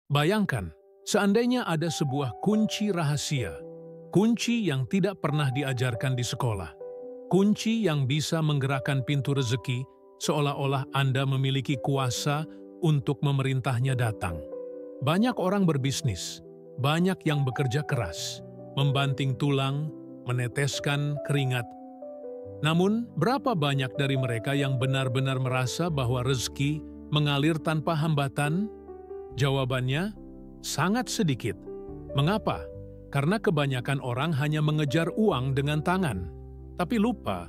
Bayangkan, seandainya ada sebuah kunci rahasia, kunci yang tidak pernah diajarkan di sekolah, kunci yang bisa menggerakkan pintu rezeki seolah-olah Anda memiliki kuasa untuk memerintahnya datang. Banyak orang berbisnis, banyak yang bekerja keras, membanting tulang, meneteskan keringat. Namun, berapa banyak dari mereka yang benar-benar merasa bahwa rezeki mengalir tanpa hambatan? Jawabannya, sangat sedikit. Mengapa? Karena kebanyakan orang hanya mengejar uang dengan tangan, tapi lupa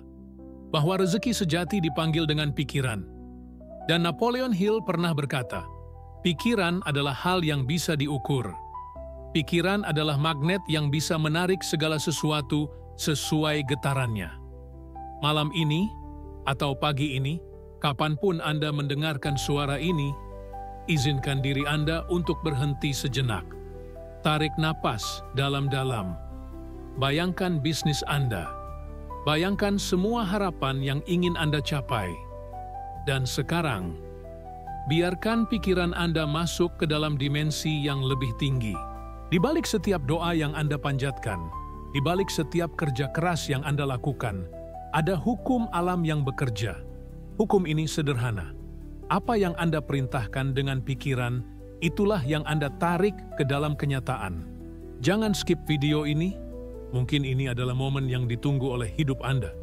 bahwa rezeki sejati dipanggil dengan pikiran. Dan Napoleon Hill pernah berkata, pikiran adalah hal yang bisa diukur. Pikiran adalah magnet yang bisa menarik segala sesuatu sesuai getarannya. Malam ini, atau pagi ini, kapanpun Anda mendengarkan suara ini, izinkan diri Anda untuk berhenti sejenak. Tarik napas dalam-dalam. Bayangkan bisnis Anda. Bayangkan semua harapan yang ingin Anda capai. Dan sekarang, biarkan pikiran Anda masuk ke dalam dimensi yang lebih tinggi. Di balik setiap doa yang Anda panjatkan, di balik setiap kerja keras yang Anda lakukan, ada hukum alam yang bekerja. Hukum ini sederhana. Apa yang Anda perintahkan dengan pikiran, itulah yang Anda tarik ke dalam kenyataan. Jangan skip video ini. Mungkin ini adalah momen yang ditunggu oleh hidup Anda.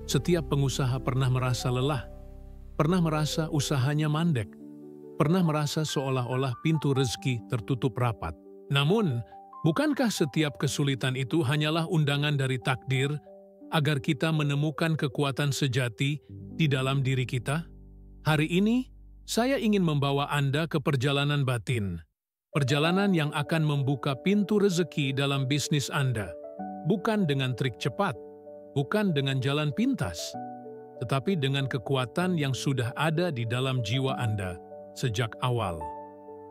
Setiap pengusaha pernah merasa lelah, pernah merasa usahanya mandek, pernah merasa seolah-olah pintu rezeki tertutup rapat. Namun, bukankah setiap kesulitan itu hanyalah undangan dari takdir agar kita menemukan kekuatan sejati di dalam diri kita? Hari ini, saya ingin membawa Anda ke perjalanan batin. Perjalanan yang akan membuka pintu rezeki dalam bisnis Anda. Bukan dengan trik cepat, bukan dengan jalan pintas, tetapi dengan kekuatan yang sudah ada di dalam jiwa Anda sejak awal.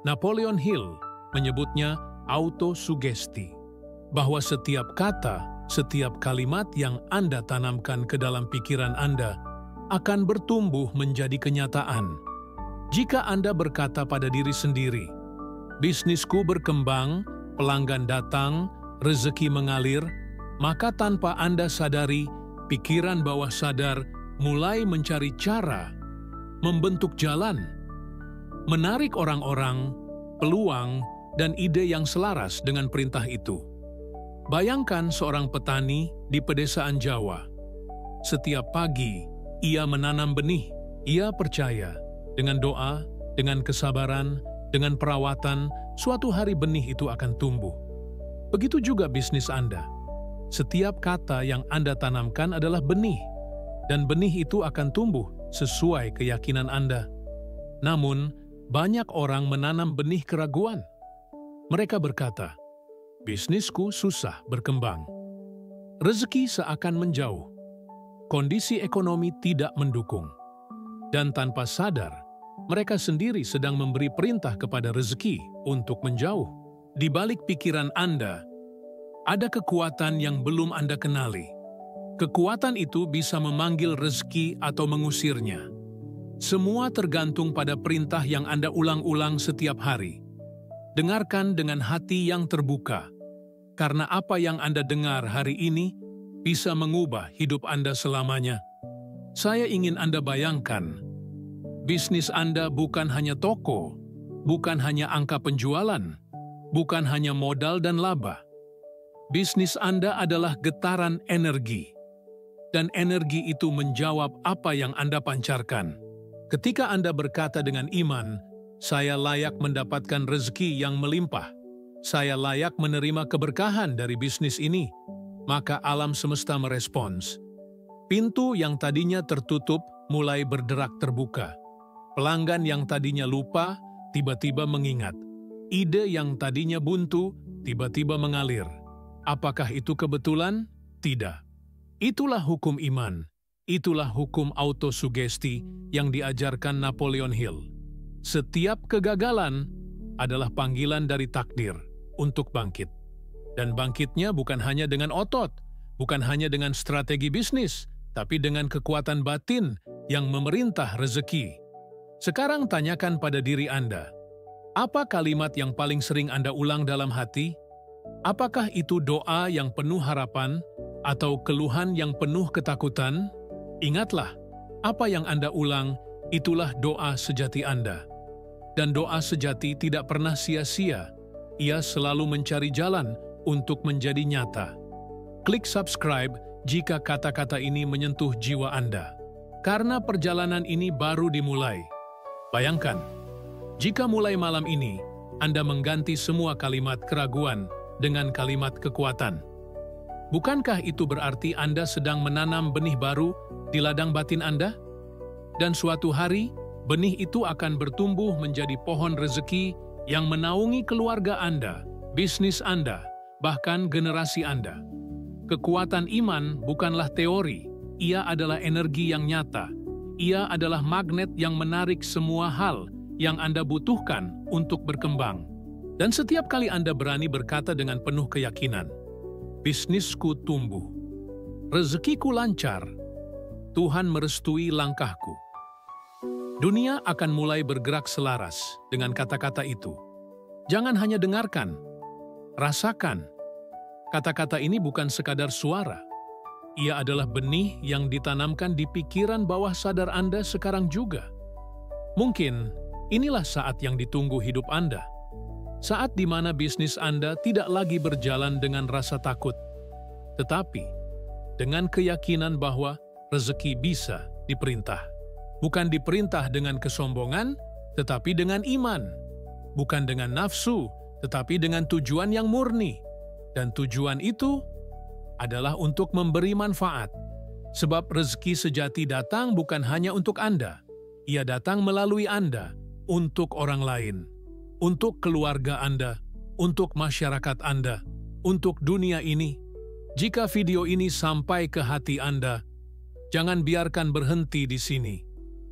Napoleon Hill menyebutnya autosugesti, bahwa setiap kata, setiap kalimat yang Anda tanamkan ke dalam pikiran Anda akan bertumbuh menjadi kenyataan. Jika Anda berkata pada diri sendiri, bisnisku berkembang, pelanggan datang, rezeki mengalir, maka tanpa Anda sadari, pikiran bawah sadar mulai mencari cara, membentuk jalan, menarik orang-orang, peluang, dan ide yang selaras dengan perintah itu. Bayangkan seorang petani di pedesaan Jawa. Setiap pagi, ia menanam benih. Ia percaya, dengan doa, dengan kesabaran, dengan perawatan, suatu hari benih itu akan tumbuh. Begitu juga bisnis Anda. Setiap kata yang Anda tanamkan adalah benih, dan benih itu akan tumbuh sesuai keyakinan Anda. Namun, banyak orang menanam benih keraguan. Mereka berkata, bisnisku susah berkembang. Rezeki seakan menjauh. Kondisi ekonomi tidak mendukung. Dan tanpa sadar, mereka sendiri sedang memberi perintah kepada rezeki untuk menjauh. Di balik pikiran Anda, ada kekuatan yang belum Anda kenali. Kekuatan itu bisa memanggil rezeki atau mengusirnya. Semua tergantung pada perintah yang Anda ulang-ulang setiap hari. Dengarkan dengan hati yang terbuka, karena apa yang Anda dengar hari ini bisa mengubah hidup Anda selamanya. Saya ingin Anda bayangkan, bisnis Anda bukan hanya toko, bukan hanya angka penjualan, bukan hanya modal dan laba. Bisnis Anda adalah getaran energi, dan energi itu menjawab apa yang Anda pancarkan. Ketika Anda berkata dengan iman, saya layak mendapatkan rezeki yang melimpah, saya layak menerima keberkahan dari bisnis ini, maka alam semesta merespons. Pintu yang tadinya tertutup mulai berderak terbuka. Pelanggan yang tadinya lupa, tiba-tiba mengingat. Ide yang tadinya buntu, tiba-tiba mengalir. Apakah itu kebetulan? Tidak. Itulah hukum iman. Itulah hukum autosugesti yang diajarkan Napoleon Hill. Setiap kegagalan adalah panggilan dari takdir untuk bangkit. Dan bangkitnya bukan hanya dengan otot, bukan hanya dengan strategi bisnis, tapi dengan kekuatan batin yang memerintah rezeki. Sekarang tanyakan pada diri Anda, Apa kalimat yang paling sering Anda ulang dalam hati? Apakah itu doa yang penuh harapan atau keluhan yang penuh ketakutan? Ingatlah, apa yang Anda ulang, itulah doa sejati Anda. Dan doa sejati tidak pernah sia-sia. Ia selalu mencari jalan untuk menjadi nyata. Klik subscribe jika kata-kata ini menyentuh jiwa Anda. Karena perjalanan ini baru dimulai. Bayangkan, jika mulai malam ini, Anda mengganti semua kalimat keraguan dengan kalimat kekuatan. Bukankah itu berarti Anda sedang menanam benih baru di ladang batin Anda? Dan suatu hari, benih itu akan bertumbuh menjadi pohon rezeki yang menaungi keluarga Anda, bisnis Anda, bahkan generasi Anda. Kekuatan iman bukanlah teori, ia adalah energi yang nyata. Ia adalah magnet yang menarik semua hal yang Anda butuhkan untuk berkembang. Dan setiap kali Anda berani berkata dengan penuh keyakinan, bisnisku tumbuh, rezekiku lancar, Tuhan merestui langkahku. Dunia akan mulai bergerak selaras dengan kata-kata itu. Jangan hanya dengarkan, rasakan. Kata-kata ini bukan sekadar suara. Ia adalah benih yang ditanamkan di pikiran bawah sadar Anda sekarang juga. Mungkin inilah saat yang ditunggu hidup Anda. Saat di mana bisnis Anda tidak lagi berjalan dengan rasa takut, tetapi dengan keyakinan bahwa rezeki bisa diperintah. Bukan diperintah dengan kesombongan, tetapi dengan iman. Bukan dengan nafsu, tetapi dengan tujuan yang murni. Dan tujuan itu adalah untuk memberi manfaat. Sebab rezeki sejati datang bukan hanya untuk Anda. Ia datang melalui Anda, untuk orang lain, untuk keluarga Anda, untuk masyarakat Anda, untuk dunia ini. Jika video ini sampai ke hati Anda, jangan biarkan berhenti di sini.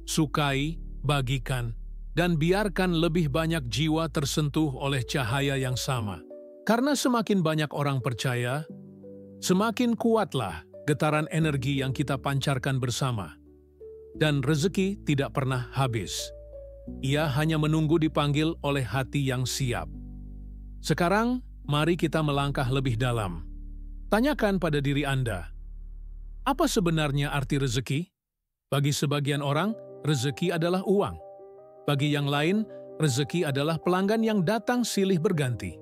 Sukai, bagikan, dan biarkan lebih banyak jiwa tersentuh oleh cahaya yang sama. Karena semakin banyak orang percaya, semakin kuatlah getaran energi yang kita pancarkan bersama. Dan rezeki tidak pernah habis. Ia hanya menunggu dipanggil oleh hati yang siap. Sekarang, mari kita melangkah lebih dalam. Tanyakan pada diri Anda, apa sebenarnya arti rezeki? Bagi sebagian orang, rezeki adalah uang. Bagi yang lain, rezeki adalah pelanggan yang datang silih berganti.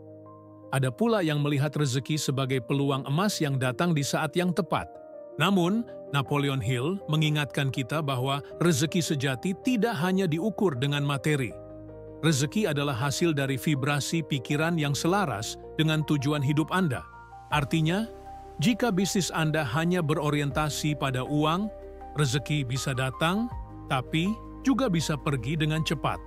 Ada pula yang melihat rezeki sebagai peluang emas yang datang di saat yang tepat. Namun, Napoleon Hill mengingatkan kita bahwa rezeki sejati tidak hanya diukur dengan materi. Rezeki adalah hasil dari vibrasi pikiran yang selaras dengan tujuan hidup Anda. Artinya, jika bisnis Anda hanya berorientasi pada uang, rezeki bisa datang, tapi juga bisa pergi dengan cepat.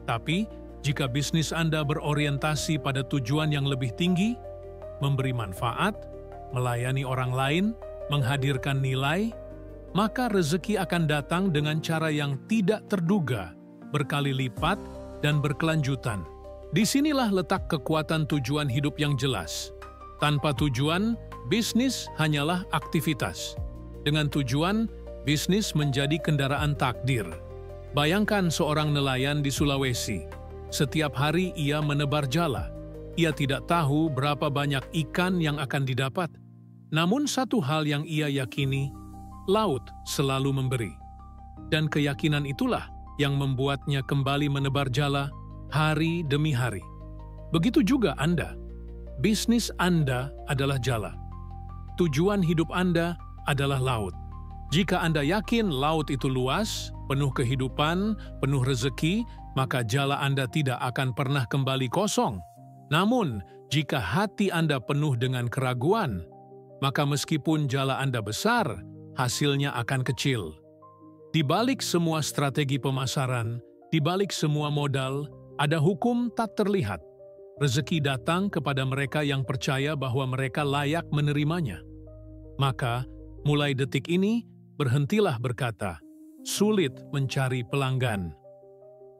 Tapi, jika bisnis Anda berorientasi pada tujuan yang lebih tinggi, memberi manfaat, melayani orang lain, menghadirkan nilai, maka rezeki akan datang dengan cara yang tidak terduga, berkali lipat, dan berkelanjutan. Disinilah letak kekuatan tujuan hidup yang jelas. Tanpa tujuan, bisnis hanyalah aktivitas. Dengan tujuan, bisnis menjadi kendaraan takdir. Bayangkan seorang nelayan di Sulawesi. Setiap hari ia menebar jala. Ia tidak tahu berapa banyak ikan yang akan didapat. Namun satu hal yang ia yakini, laut selalu memberi. Dan keyakinan itulah yang membuatnya kembali menebar jala hari demi hari. Begitu juga Anda. Bisnis Anda adalah jala. Tujuan hidup Anda adalah laut. Jika Anda yakin laut itu luas, penuh kehidupan, penuh rezeki, maka jala Anda tidak akan pernah kembali kosong. Namun, jika hati Anda penuh dengan keraguan, maka meskipun jala Anda besar, hasilnya akan kecil. Di balik semua strategi pemasaran, di balik semua modal, ada hukum tak terlihat. Rezeki datang kepada mereka yang percaya bahwa mereka layak menerimanya. Maka, mulai detik ini, berhentilah berkata, sulit mencari pelanggan.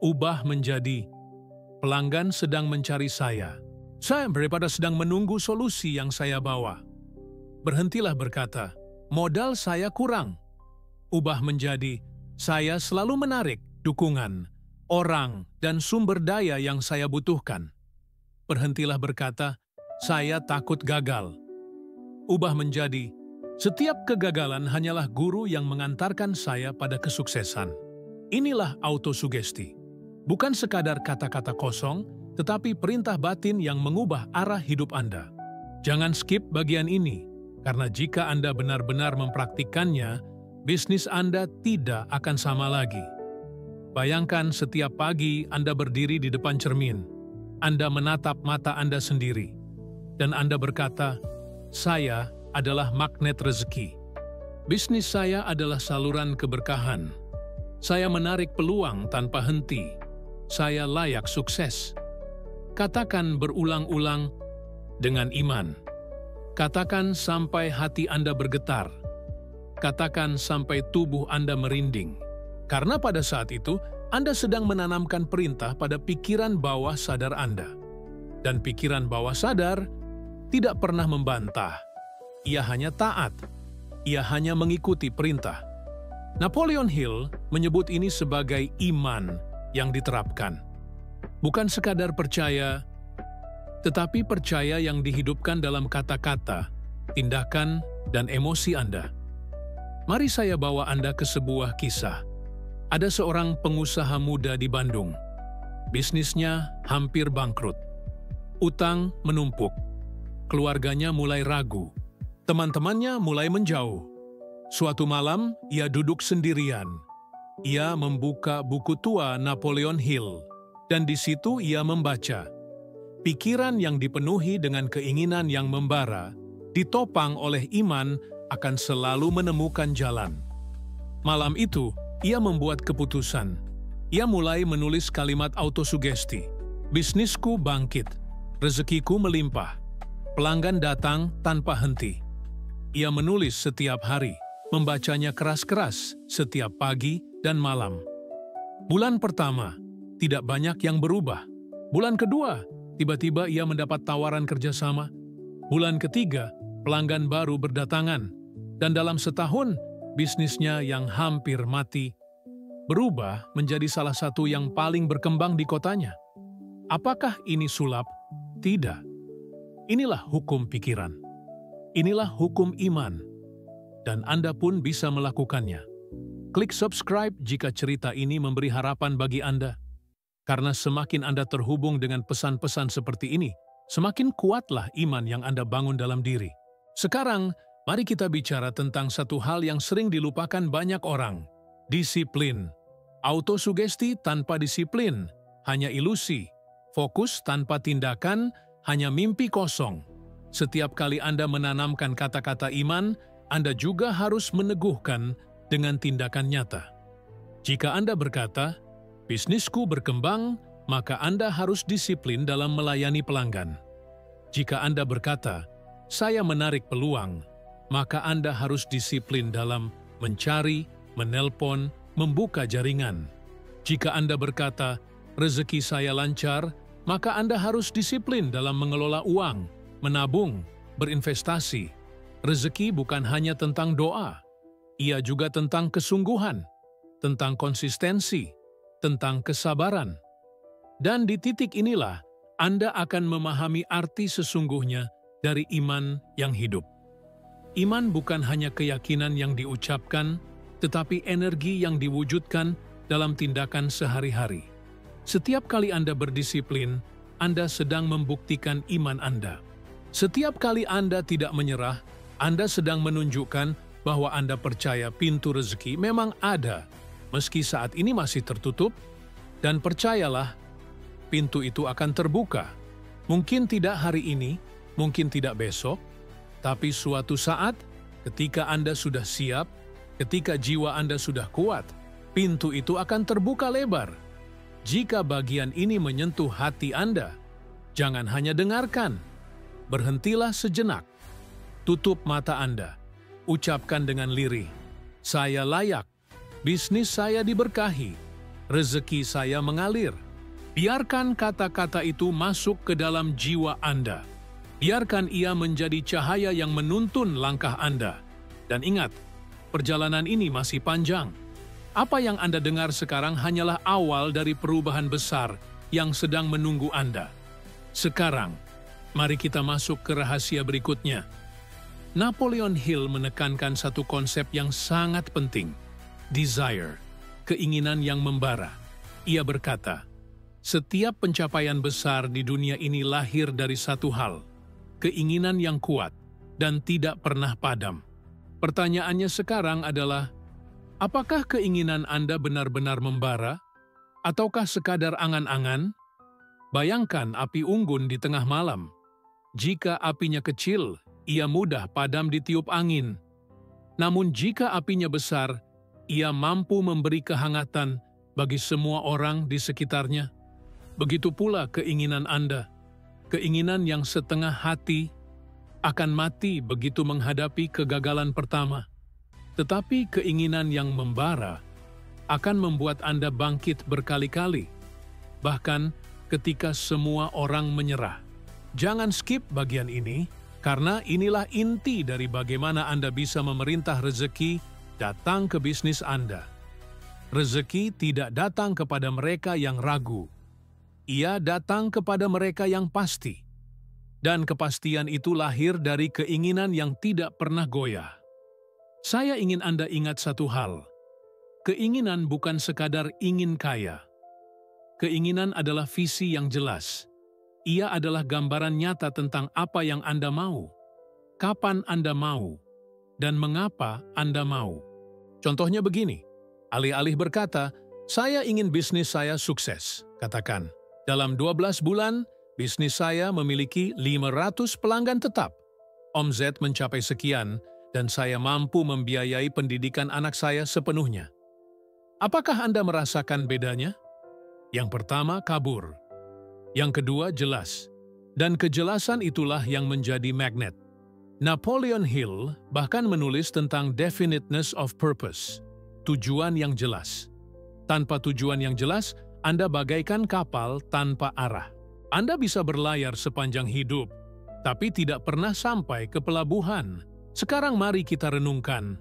Ubah menjadi, pelanggan sedang mencari saya. Saya daripada sedang menunggu solusi yang saya bawa. Berhentilah berkata, modal saya kurang. Ubah menjadi, saya selalu menarik dukungan. orang, dan sumber daya yang saya butuhkan. Berhentilah berkata, "Saya takut gagal." Ubah menjadi, "Setiap kegagalan hanyalah guru yang mengantarkan saya pada kesuksesan." Inilah autosugesti. Bukan sekadar kata-kata kosong, tetapi perintah batin yang mengubah arah hidup Anda. Jangan skip bagian ini, karena jika Anda benar-benar mempraktikkannya, bisnis Anda tidak akan sama lagi. Bayangkan setiap pagi Anda berdiri di depan cermin. Anda menatap mata Anda sendiri, dan Anda berkata, "Saya adalah magnet rezeki. Bisnis saya adalah saluran keberkahan. Saya menarik peluang tanpa henti. Saya layak sukses." Katakan berulang-ulang dengan iman. Katakan sampai hati Anda bergetar. Katakan sampai tubuh Anda merinding. Karena pada saat itu, Anda sedang menanamkan perintah pada pikiran bawah sadar Anda. Dan pikiran bawah sadar tidak pernah membantah. Ia hanya taat. Ia hanya mengikuti perintah. Napoleon Hill menyebut ini sebagai iman yang diterapkan. Bukan sekadar percaya, tetapi percaya yang dihidupkan dalam kata-kata, tindakan, dan emosi Anda. Mari saya bawa Anda ke sebuah kisah. Ada seorang pengusaha muda di Bandung. Bisnisnya hampir bangkrut. Utang menumpuk. Keluarganya mulai ragu. Teman-temannya mulai menjauh. Suatu malam, ia duduk sendirian. Ia membuka buku tua Napoleon Hill, dan di situ ia membaca. Pikiran yang dipenuhi dengan keinginan yang membara, ditopang oleh iman, akan selalu menemukan jalan. Malam itu, ia membuat keputusan. Ia mulai menulis kalimat autosugesti. Bisnisku bangkit, rezekiku melimpah, pelanggan datang tanpa henti. Ia menulis setiap hari, membacanya keras-keras setiap pagi dan malam. Bulan pertama, tidak banyak yang berubah. Bulan kedua, tiba-tiba ia mendapat tawaran kerjasama. Bulan ketiga, pelanggan baru berdatangan. Dan dalam setahun, bisnisnya yang hampir mati berubah menjadi salah satu yang paling berkembang di kotanya. Apakah ini sulap? Tidak. Inilah hukum pikiran. Inilah hukum iman. Dan Anda pun bisa melakukannya. Klik subscribe jika cerita ini memberi harapan bagi Anda. Karena semakin Anda terhubung dengan pesan-pesan seperti ini, semakin kuatlah iman yang Anda bangun dalam diri. Sekarang, mari kita bicara tentang satu hal yang sering dilupakan banyak orang. Disiplin. Autosugesti tanpa disiplin, hanya ilusi. Fokus tanpa tindakan, hanya mimpi kosong. Setiap kali Anda menanamkan kata-kata iman, Anda juga harus meneguhkan dengan tindakan nyata. Jika Anda berkata, "Bisnisku berkembang," maka Anda harus disiplin dalam melayani pelanggan. Jika Anda berkata, "Saya menarik peluang," maka Anda harus disiplin dalam mencari, menelpon, membuka jaringan. Jika Anda berkata, "Rezeki saya lancar," maka Anda harus disiplin dalam mengelola uang, menabung, berinvestasi. Rezeki bukan hanya tentang doa, ia juga tentang kesungguhan, tentang konsistensi, tentang kesabaran. Dan di titik inilah Anda akan memahami arti sesungguhnya dari iman yang hidup. Iman bukan hanya keyakinan yang diucapkan, tetapi energi yang diwujudkan dalam tindakan sehari-hari. Setiap kali Anda berdisiplin, Anda sedang membuktikan iman Anda. Setiap kali Anda tidak menyerah, Anda sedang menunjukkan bahwa Anda percaya pintu rezeki memang ada, meski saat ini masih tertutup, dan percayalah, pintu itu akan terbuka. Mungkin tidak hari ini, mungkin tidak besok, tapi suatu saat, ketika Anda sudah siap, ketika jiwa Anda sudah kuat, pintu itu akan terbuka lebar. Jika bagian ini menyentuh hati Anda, jangan hanya dengarkan. Berhentilah sejenak. Tutup mata Anda. Ucapkan dengan lirih, "Saya layak. Bisnis saya diberkahi. Rezeki saya mengalir." Biarkan kata-kata itu masuk ke dalam jiwa Anda. Biarkan ia menjadi cahaya yang menuntun langkah Anda. Dan ingat, perjalanan ini masih panjang. Apa yang Anda dengar sekarang hanyalah awal dari perubahan besar yang sedang menunggu Anda. Sekarang, mari kita masuk ke rahasia berikutnya. Napoleon Hill menekankan satu konsep yang sangat penting, desire, keinginan yang membara. Ia berkata, setiap pencapaian besar di dunia ini lahir dari satu hal, keinginan yang kuat dan tidak pernah padam. Pertanyaannya sekarang adalah, apakah keinginan Anda benar-benar membara? Ataukah sekadar angan-angan? Bayangkan api unggun di tengah malam. Jika apinya kecil, ia mudah padam ditiup angin. Namun jika apinya besar, ia mampu memberi kehangatan bagi semua orang di sekitarnya. Begitu pula keinginan Anda. Keinginan yang setengah hati akan mati begitu menghadapi kegagalan pertama. Tetapi keinginan yang membara akan membuat Anda bangkit berkali-kali, bahkan ketika semua orang menyerah. Jangan skip bagian ini, karena inilah inti dari bagaimana Anda bisa memerintah rezeki datang ke bisnis Anda. Rezeki tidak datang kepada mereka yang ragu. Ia datang kepada mereka yang pasti. Dan kepastian itu lahir dari keinginan yang tidak pernah goyah. Saya ingin Anda ingat satu hal. Keinginan bukan sekadar ingin kaya. Keinginan adalah visi yang jelas. Ia adalah gambaran nyata tentang apa yang Anda mau, kapan Anda mau, dan mengapa Anda mau. Contohnya begini, alih-alih berkata, saya ingin bisnis saya sukses. Katakan, dalam 12 bulan, bisnis saya memiliki 500 pelanggan tetap. Omzet mencapai sekian, dan saya mampu membiayai pendidikan anak saya sepenuhnya. Apakah Anda merasakan bedanya? Yang pertama, kabur. Yang kedua, jelas. Dan kejelasan itulah yang menjadi magnet. Napoleon Hill bahkan menulis tentang definiteness of purpose, tujuan yang jelas. Tanpa tujuan yang jelas, Anda bagaikan kapal tanpa arah. Anda bisa berlayar sepanjang hidup, tapi tidak pernah sampai ke pelabuhan. Sekarang mari kita renungkan,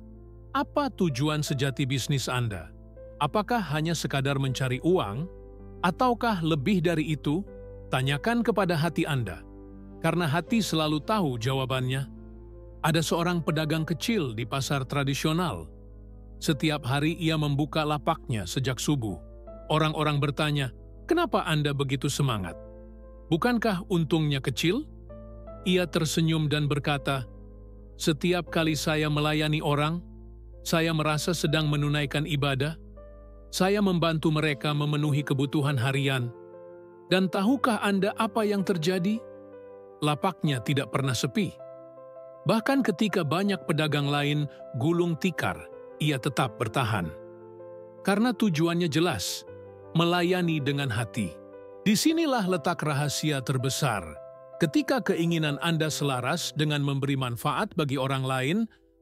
apa tujuan sejati bisnis Anda? Apakah hanya sekadar mencari uang? Ataukah lebih dari itu? Tanyakan kepada hati Anda, karena hati selalu tahu jawabannya. Ada seorang pedagang kecil di pasar tradisional. Setiap hari ia membuka lapaknya sejak subuh. Orang-orang bertanya, kenapa Anda begitu semangat? Bukankah untungnya kecil? Ia tersenyum dan berkata, setiap kali saya melayani orang, saya merasa sedang menunaikan ibadah. Saya membantu mereka memenuhi kebutuhan harian. Dan tahukah Anda apa yang terjadi? Lapaknya tidak pernah sepi. Bahkan ketika banyak pedagang lain gulung tikar, ia tetap bertahan. Karena tujuannya jelas, melayani dengan hati. Disinilah letak rahasia terbesar. Ketika keinginan Anda selaras dengan memberi manfaat bagi orang lain,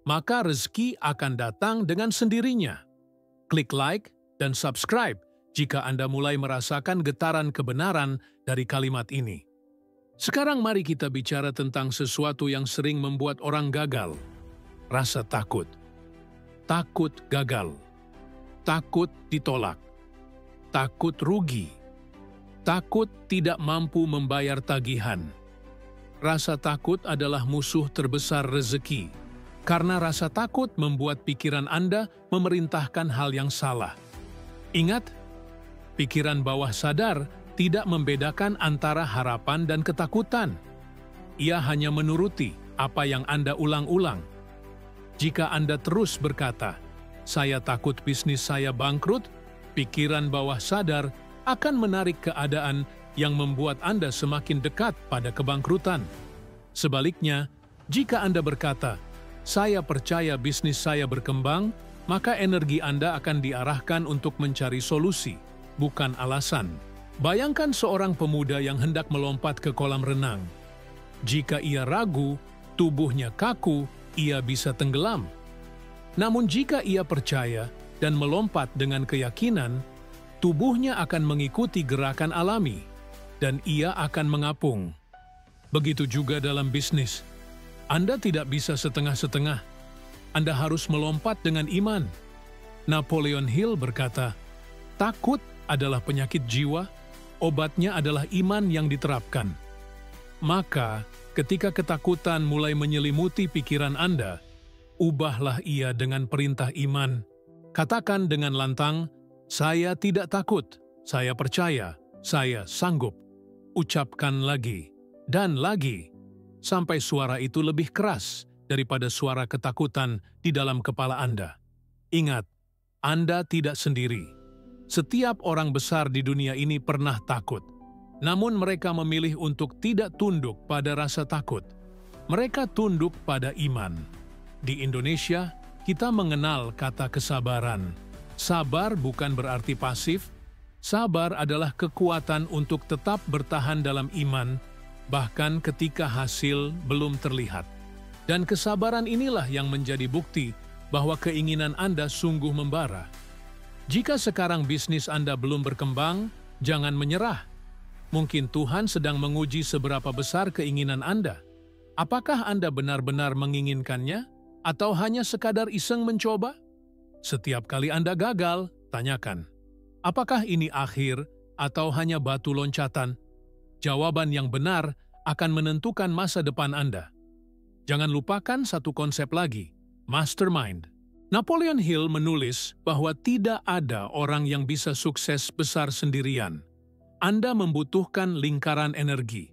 maka rezeki akan datang dengan sendirinya. Klik like dan subscribe jika Anda mulai merasakan getaran kebenaran dari kalimat ini. Sekarang mari kita bicara tentang sesuatu yang sering membuat orang gagal. Rasa takut. Takut gagal. Takut ditolak. Takut rugi. Takut tidak mampu membayar tagihan. Rasa takut adalah musuh terbesar rezeki. Karena rasa takut membuat pikiran Anda memerintahkan hal yang salah. Ingat, pikiran bawah sadar tidak membedakan antara harapan dan ketakutan. Ia hanya menuruti apa yang Anda ulang-ulang. Jika Anda terus berkata, saya takut bisnis saya bangkrut, pikiran bawah sadar akan menarik keadaan yang membuat Anda semakin dekat pada kebangkrutan. Sebaliknya, jika Anda berkata, saya percaya bisnis saya berkembang, maka energi Anda akan diarahkan untuk mencari solusi, bukan alasan. Bayangkan seorang pemuda yang hendak melompat ke kolam renang. Jika ia ragu, tubuhnya kaku, ia bisa tenggelam. Namun jika ia percaya dan melompat dengan keyakinan, tubuhnya akan mengikuti gerakan alami, dan ia akan mengapung. Begitu juga dalam bisnis. Anda tidak bisa setengah-setengah. Anda harus melompat dengan iman. Napoleon Hill berkata, takut adalah penyakit jiwa, obatnya adalah iman yang diterapkan. Maka, ketika ketakutan mulai menyelimuti pikiran Anda, ubahlah ia dengan perintah iman. Katakan dengan lantang, saya tidak takut, saya percaya, saya sanggup. Ucapkan lagi, dan lagi, sampai suara itu lebih keras daripada suara ketakutan di dalam kepala Anda. Ingat, Anda tidak sendiri. Setiap orang besar di dunia ini pernah takut. Namun mereka memilih untuk tidak tunduk pada rasa takut. Mereka tunduk pada iman. Di Indonesia, kita mengenal kata kesabaran. Sabar bukan berarti pasif. Sabar adalah kekuatan untuk tetap bertahan dalam iman, bahkan ketika hasil belum terlihat. Dan kesabaran inilah yang menjadi bukti bahwa keinginan Anda sungguh membara. Jika sekarang bisnis Anda belum berkembang, jangan menyerah. Mungkin Tuhan sedang menguji seberapa besar keinginan Anda. Apakah Anda benar-benar menginginkannya, atau hanya sekadar iseng mencoba? Setiap kali Anda gagal, tanyakan, apakah ini akhir atau hanya batu loncatan? Jawaban yang benar akan menentukan masa depan Anda. Jangan lupakan satu konsep lagi, mastermind. Napoleon Hill menulis bahwa tidak ada orang yang bisa sukses besar sendirian. Anda membutuhkan lingkaran energi.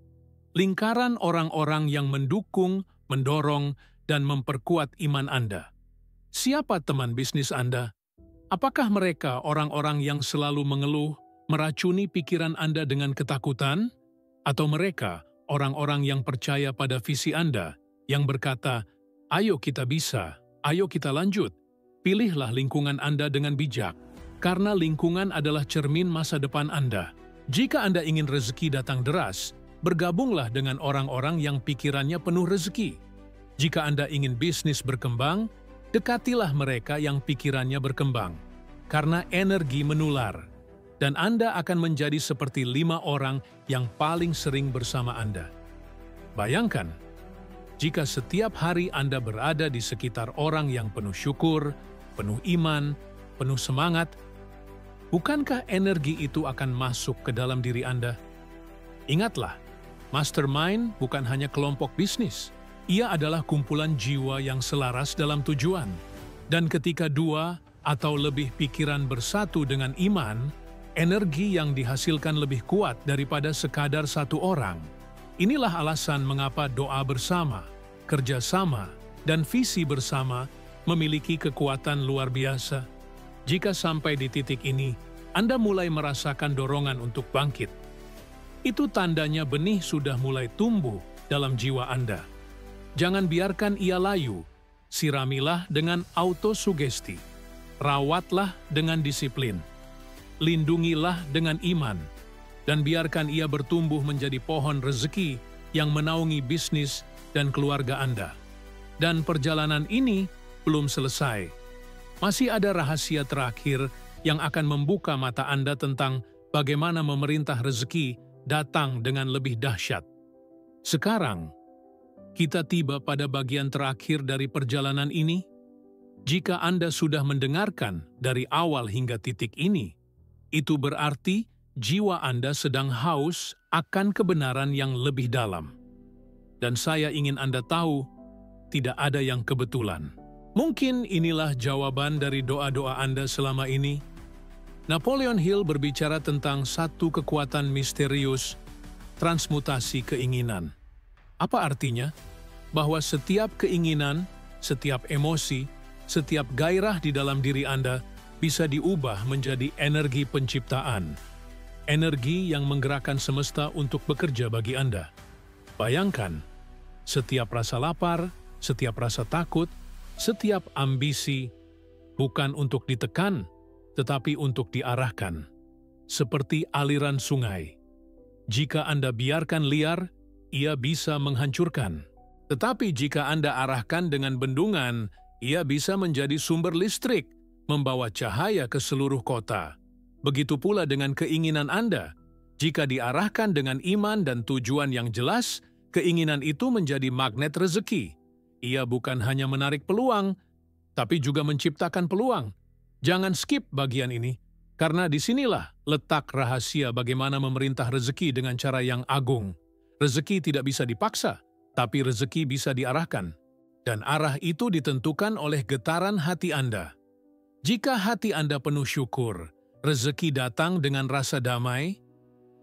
Lingkaran orang-orang yang mendukung, mendorong, dan memperkuat iman Anda. Siapa teman bisnis Anda? Apakah mereka orang-orang yang selalu mengeluh, meracuni pikiran Anda dengan ketakutan? Atau mereka orang-orang yang percaya pada visi Anda, yang berkata, ayo kita bisa, ayo kita lanjut. Pilihlah lingkungan Anda dengan bijak, karena lingkungan adalah cermin masa depan Anda. Jika Anda ingin rezeki datang deras, bergabunglah dengan orang-orang yang pikirannya penuh rezeki. Jika Anda ingin bisnis berkembang, dekatilah mereka yang pikirannya berkembang, karena energi menular, dan Anda akan menjadi seperti 5 orang yang paling sering bersama Anda. Bayangkan, jika setiap hari Anda berada di sekitar orang yang penuh syukur, penuh iman, penuh semangat, bukankah energi itu akan masuk ke dalam diri Anda? Ingatlah, mastermind bukan hanya kelompok bisnis. Ia adalah kumpulan jiwa yang selaras dalam tujuan. Dan ketika 2 atau lebih pikiran bersatu dengan iman, energi yang dihasilkan lebih kuat daripada sekadar 1 orang. Inilah alasan mengapa doa bersama, kerjasama, dan visi bersama memiliki kekuatan luar biasa. Jika sampai di titik ini, Anda mulai merasakan dorongan untuk bangkit. Itu tandanya benih sudah mulai tumbuh dalam jiwa Anda. Jangan biarkan ia layu. Siramilah dengan autosugesti. Rawatlah dengan disiplin. Lindungilah dengan iman. Dan biarkan ia bertumbuh menjadi pohon rezeki yang menaungi bisnis dan keluarga Anda. Dan perjalanan ini belum selesai. Masih ada rahasia terakhir yang akan membuka mata Anda tentang bagaimana memerintah rezeki datang dengan lebih dahsyat. Sekarang, kita tiba pada bagian terakhir dari perjalanan ini. Jika Anda sudah mendengarkan dari awal hingga titik ini, itu berarti jiwa Anda sedang haus akan kebenaran yang lebih dalam. Dan saya ingin Anda tahu, tidak ada yang kebetulan. Mungkin inilah jawaban dari doa-doa Anda selama ini. Napoleon Hill berbicara tentang satu kekuatan misterius, transmutasi keinginan. Apa artinya? Bahwa setiap keinginan, setiap emosi, setiap gairah di dalam diri Anda bisa diubah menjadi energi penciptaan. Energi yang menggerakkan semesta untuk bekerja bagi Anda. Bayangkan, setiap rasa lapar, setiap rasa takut, setiap ambisi, bukan untuk ditekan, tetapi untuk diarahkan. Seperti aliran sungai. Jika Anda biarkan liar, ia bisa menghancurkan. Tetapi jika Anda arahkan dengan bendungan, ia bisa menjadi sumber listrik, membawa cahaya ke seluruh kota. Begitu pula dengan keinginan Anda. Jika diarahkan dengan iman dan tujuan yang jelas, keinginan itu menjadi magnet rezeki. Ia bukan hanya menarik peluang, tapi juga menciptakan peluang. Jangan skip bagian ini, karena disinilah letak rahasia bagaimana memerintah rezeki dengan cara yang agung. Rezeki tidak bisa dipaksa, tapi rezeki bisa diarahkan. Dan arah itu ditentukan oleh getaran hati Anda. Jika hati Anda penuh syukur, rezeki datang dengan rasa damai.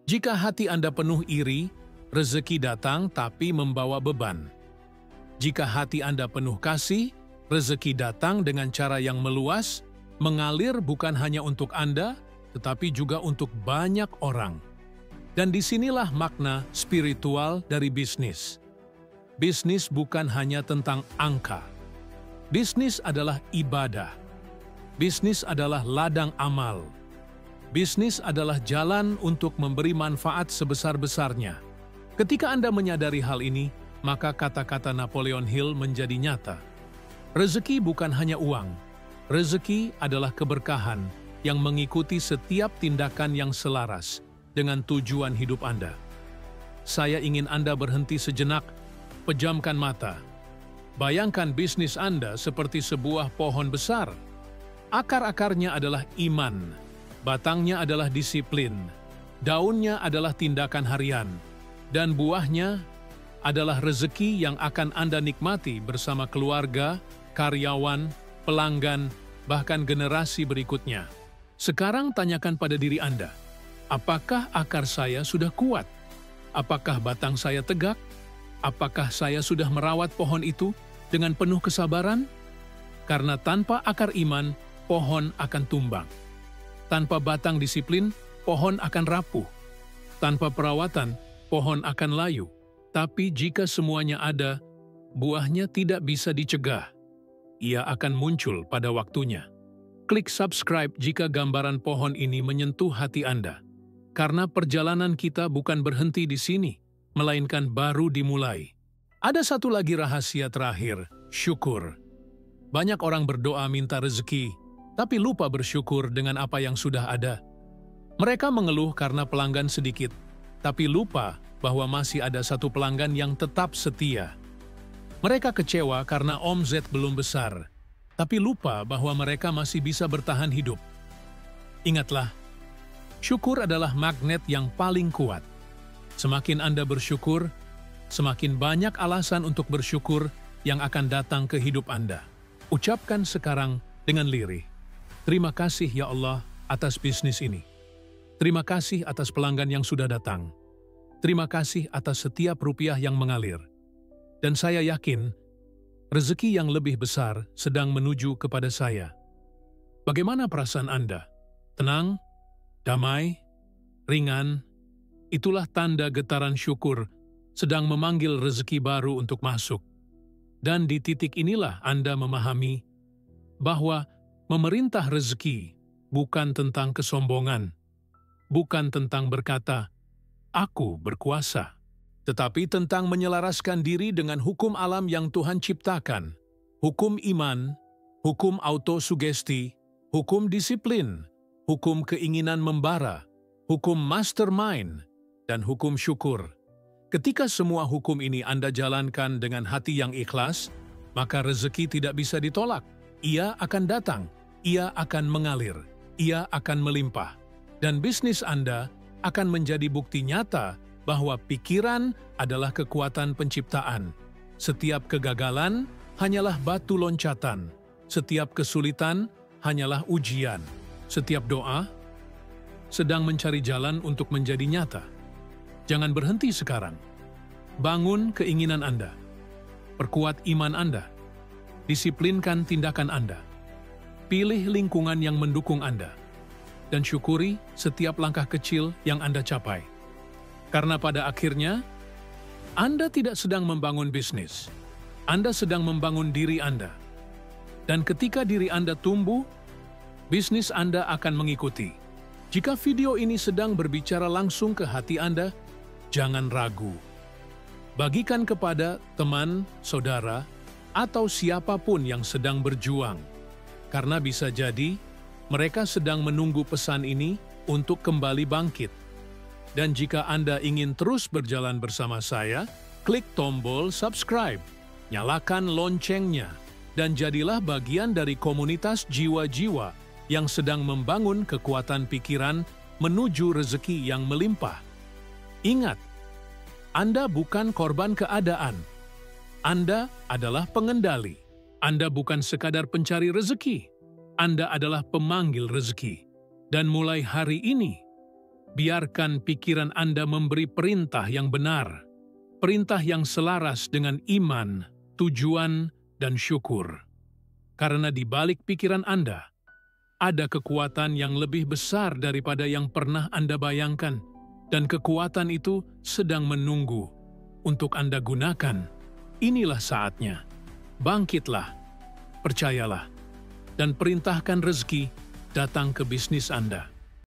Jika hati Anda penuh iri, rezeki datang tapi membawa beban. Jika hati Anda penuh kasih, rezeki datang dengan cara yang meluas, mengalir bukan hanya untuk Anda, tetapi juga untuk banyak orang. Dan disinilah makna spiritual dari bisnis. Bisnis bukan hanya tentang angka. Bisnis adalah ibadah. Bisnis adalah ladang amal. Bisnis adalah jalan untuk memberi manfaat sebesar-besarnya. Ketika Anda menyadari hal ini, maka kata-kata Napoleon Hill menjadi nyata. Rezeki bukan hanya uang. Rezeki adalah keberkahan yang mengikuti setiap tindakan yang selaras dengan tujuan hidup Anda. Saya ingin Anda berhenti sejenak, pejamkan mata. Bayangkan bisnis Anda seperti sebuah pohon besar. Akar-akarnya adalah iman, batangnya adalah disiplin, daunnya adalah tindakan harian, dan buahnya adalah rezeki yang akan Anda nikmati bersama keluarga, karyawan, pelanggan, bahkan generasi berikutnya. Sekarang tanyakan pada diri Anda, apakah akar saya sudah kuat? Apakah batang saya tegak? Apakah saya sudah merawat pohon itu dengan penuh kesabaran? Karena tanpa akar iman, pohon akan tumbang. Tanpa batang disiplin, pohon akan rapuh. Tanpa perawatan, pohon akan layu. Tapi jika semuanya ada, buahnya tidak bisa dicegah. Ia akan muncul pada waktunya. Klik subscribe jika gambaran pohon ini menyentuh hati Anda. Karena perjalanan kita bukan berhenti di sini, melainkan baru dimulai. Ada satu lagi rahasia terakhir, syukur. Banyak orang berdoa minta rezeki, tapi lupa bersyukur dengan apa yang sudah ada. Mereka mengeluh karena pelanggan sedikit, tapi lupa bahwa masih ada satu pelanggan yang tetap setia. Mereka kecewa karena omzet belum besar, tapi lupa bahwa mereka masih bisa bertahan hidup. Ingatlah, syukur adalah magnet yang paling kuat. Semakin Anda bersyukur, semakin banyak alasan untuk bersyukur yang akan datang ke hidup Anda. Ucapkan sekarang dengan lirih, terima kasih ya Allah atas bisnis ini. Terima kasih atas pelanggan yang sudah datang. Terima kasih atas setiap rupiah yang mengalir. Dan saya yakin, rezeki yang lebih besar sedang menuju kepada saya. Bagaimana perasaan Anda? Tenang? Damai? Ringan? Itulah tanda getaran syukur sedang memanggil rezeki baru untuk masuk. Dan di titik inilah Anda memahami bahwa memerintah rezeki bukan tentang kesombongan, bukan tentang berkata, "Aku berkuasa," tetapi tentang menyelaraskan diri dengan hukum alam yang Tuhan ciptakan, hukum iman, hukum autosugesti, hukum disiplin, hukum keinginan membara, hukum mastermind, dan hukum syukur. Ketika semua hukum ini Anda jalankan dengan hati yang ikhlas, maka rezeki tidak bisa ditolak. Ia akan datang, ia akan mengalir, ia akan melimpah. Dan bisnis Anda akan menjadi bukti nyata bahwa pikiran adalah kekuatan penciptaan. Setiap kegagalan hanyalah batu loncatan. Setiap kesulitan hanyalah ujian. Setiap doa sedang mencari jalan untuk menjadi nyata. Jangan berhenti sekarang. Bangun keinginan Anda. Perkuat iman Anda. Disiplinkan tindakan Anda. Pilih lingkungan yang mendukung Anda. Dan syukuri setiap langkah kecil yang Anda capai. Karena pada akhirnya, Anda tidak sedang membangun bisnis. Anda sedang membangun diri Anda. Dan ketika diri Anda tumbuh, bisnis Anda akan mengikuti. Jika video ini sedang berbicara langsung ke hati Anda, jangan ragu. Bagikan kepada teman, saudara, atau siapapun yang sedang berjuang. Karena bisa jadi, mereka sedang menunggu pesan ini untuk kembali bangkit. Dan jika Anda ingin terus berjalan bersama saya, klik tombol subscribe, nyalakan loncengnya, dan jadilah bagian dari komunitas jiwa-jiwa yang sedang membangun kekuatan pikiran menuju rezeki yang melimpah. Ingat, Anda bukan korban keadaan. Anda adalah pengendali. Anda bukan sekadar pencari rezeki. Anda adalah pemanggil rezeki. Dan mulai hari ini, biarkan pikiran Anda memberi perintah yang benar, perintah yang selaras dengan iman, tujuan, dan syukur. Karena di balik pikiran Anda, ada kekuatan yang lebih besar daripada yang pernah Anda bayangkan, dan kekuatan itu sedang menunggu untuk Anda gunakan. Inilah saatnya. Bangkitlah, percayalah, dan perintahkan rezeki datang ke bisnis Anda.